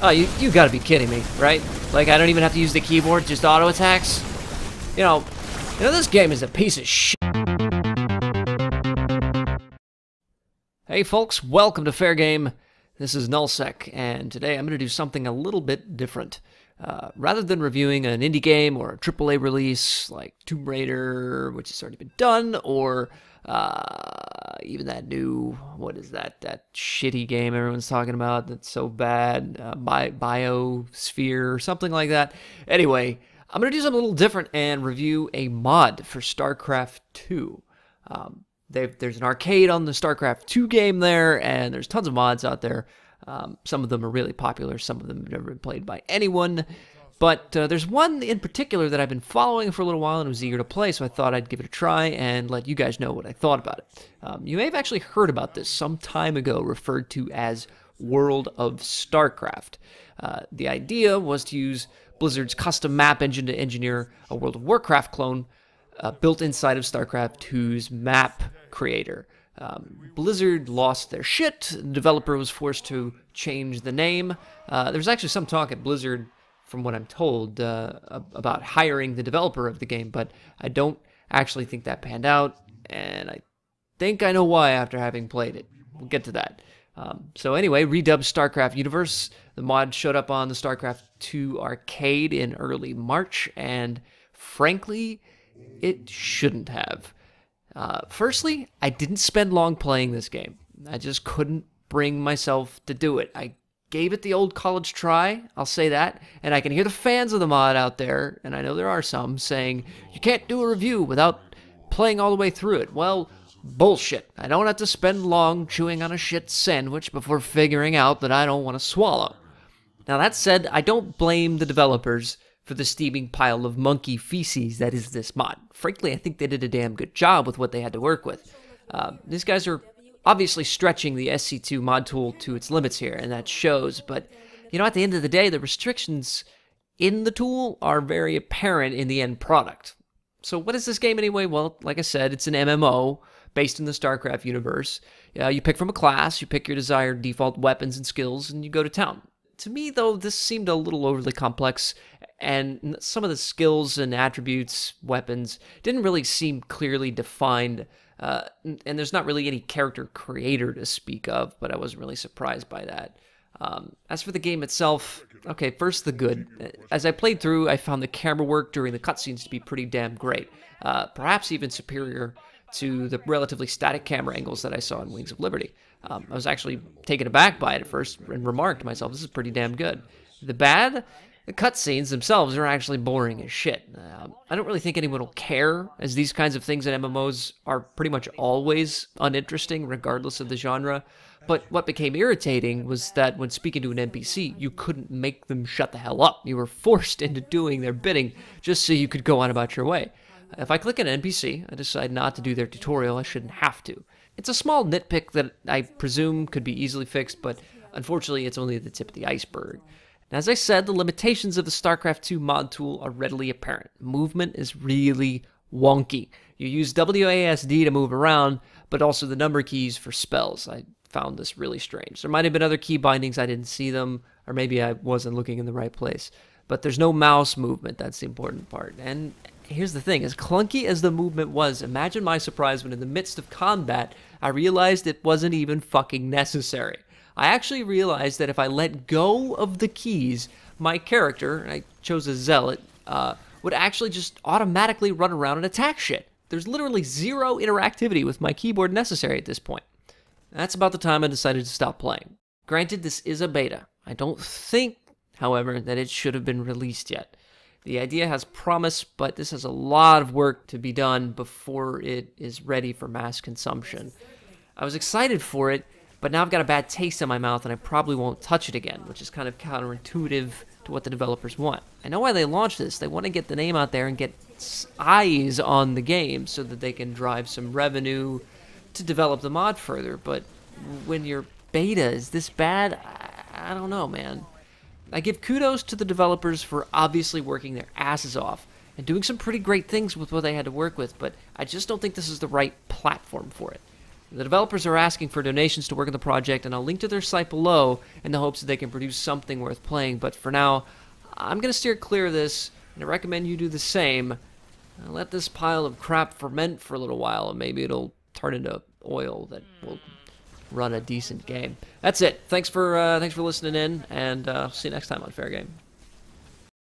Oh, you gotta be kidding me, right? Like, I don't even have to use the keyboard, just auto attacks? You know, this game is a piece of shit. Hey folks, welcome to Fair Game. This is Nullsec, and today I'm going to do something a little bit different. Rather than reviewing an indie game or a AAA release like Tomb Raider, which has already been done, or even that new, what is that shitty game everyone's talking about that's so bad, Biosphere or something like that. Anyway, I'm going to do something a little different and review a mod for Starcraft 2. There's an arcade on the Starcraft 2 game there, and there's tons of mods out there. Some of them are really popular, some of them have never been played by anyone. But there's one in particular that I've been following for a little while and was eager to play, so I thought I'd give it a try and let you guys know what I thought about it. You may have actually heard about this some time ago, referred to as World of Starcraft. The idea was to use Blizzard's custom map engine to engineer a World of Warcraft clone built inside of Starcraft 2's map creator. Blizzard lost their shit. The developer was forced to change the name. There was actually some talk at Blizzard, from what I'm told, about hiring the developer of the game, but I don't actually think that panned out, and I think I know why after having played it. We'll get to that. So anyway, redubbed Starcraft Universe. The mod showed up on the Starcraft 2 arcade in early March, and frankly, it shouldn't have. Firstly, I didn't spend long playing this game. I just couldn't bring myself to do it. I gave it the old college try, I'll say that, and I can hear the fans of the mod out there, and I know there are some, saying, you can't do a review without playing all the way through it. Well, bullshit. I don't have to spend long chewing on a shit sandwich before figuring out that I don't want to swallow. Now that said, I don't blame the developers for the steaming pile of monkey feces that is this mod. Frankly, I think they did a damn good job with what they had to work with. These guys are obviously stretching the SC2 mod tool to its limits here, and that shows, but, you know, at the end of the day, the restrictions in the tool are very apparent in the end product. So what is this game anyway? Well, like I said, it's an MMO based in the Starcraft universe. You pick from a class, you pick your desired default weapons and skills, and you go to town. To me, though, this seemed a little overly complex, and some of the skills and attributes, weapons, didn't really seem clearly defined, and there's not really any character creator to speak of, but I wasn't really surprised by that. As for the game itself, okay, first the good. As I played through, I found the camera work during the cutscenes to be pretty damn great, perhaps even superior to the relatively static camera angles that I saw in Wings of Liberty. I was actually taken aback by it at first and remarked to myself, this is pretty damn good. The bad? The cutscenes themselves are actually boring as shit. I don't really think anyone will care, as these kinds of things in MMOs are pretty much always uninteresting, regardless of the genre. But what became irritating was that when speaking to an NPC, you couldn't make them shut the hell up. You were forced into doing their bidding just so you could go on about your way. If I click an NPC, I decide not to do their tutorial, I shouldn't have to. It's a small nitpick that I presume could be easily fixed, but unfortunately it's only the tip of the iceberg. Now, as I said, the limitations of the StarCraft 2 mod tool are readily apparent. Movement is really wonky. You use WASD to move around, but also the number keys for spells. I found this really strange. There might have been other key bindings, I didn't see them, or maybe I wasn't looking in the right place. But there's no mouse movement, that's the important part. And here's the thing, as clunky as the movement was, imagine my surprise when in the midst of combat, I realized it wasn't even fucking necessary. I actually realized that if I let go of the keys, my character, and I chose a zealot, would actually just automatically run around and attack shit. There's literally zero interactivity with my keyboard necessary at this point. That's about the time I decided to stop playing. Granted, this is a beta. I don't think, however, that it should have been released yet. The idea has promise, but this has a lot of work to be done before it is ready for mass consumption. I was excited for it, but now I've got a bad taste in my mouth and I probably won't touch it again, which is kind of counterintuitive to what the developers want. I know why they launched this. They want to get the name out there and get eyes on the game so that they can drive some revenue to develop the mod further, but when your beta is this bad, I don't know, man. I give kudos to the developers for obviously working their asses off and doing some pretty great things with what they had to work with, but I just don't think this is the right platform for it. The developers are asking for donations to work on the project, and I'll link to their site below in the hopes that they can produce something worth playing. But for now, I'm going to steer clear of this, and I recommend you do the same. Let this pile of crap ferment for a little while, and maybe it'll turn into oil that will run a decent game. That's it. Thanks for listening in, and see you next time on Fair Game.